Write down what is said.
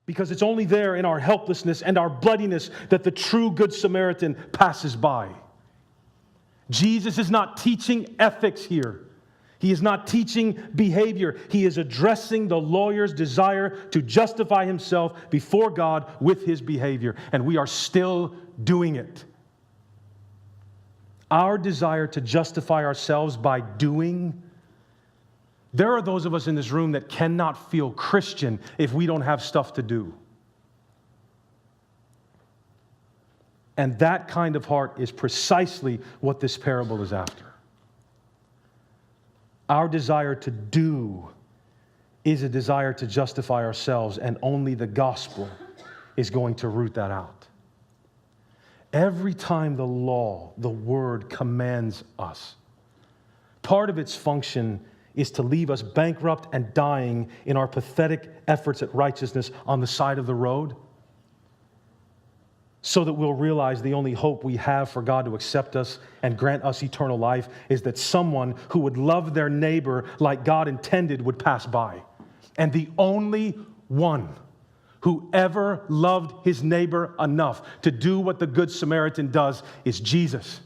Because it's only there in our helplessness and our bloodiness that the true Good Samaritan passes by. Jesus is not teaching ethics here. He is not teaching behavior. He is addressing the lawyer's desire to justify himself before God with his behavior. And we are still doing it. Our desire to justify ourselves by doing. There are those of us in this room that cannot feel Christian if we don't have stuff to do. And that kind of heart is precisely what this parable is after. Our desire to do is a desire to justify ourselves, and only the gospel is going to root that out. Every time the law, the word, commands us, part of its function is to leave us bankrupt and dying in our pathetic efforts at righteousness on the side of the road, so that we'll realize the only hope we have for God to accept us and grant us eternal life is that someone who would love their neighbor like God intended would pass by. And the only one who ever loved his neighbor enough to do what the Good Samaritan does is Jesus.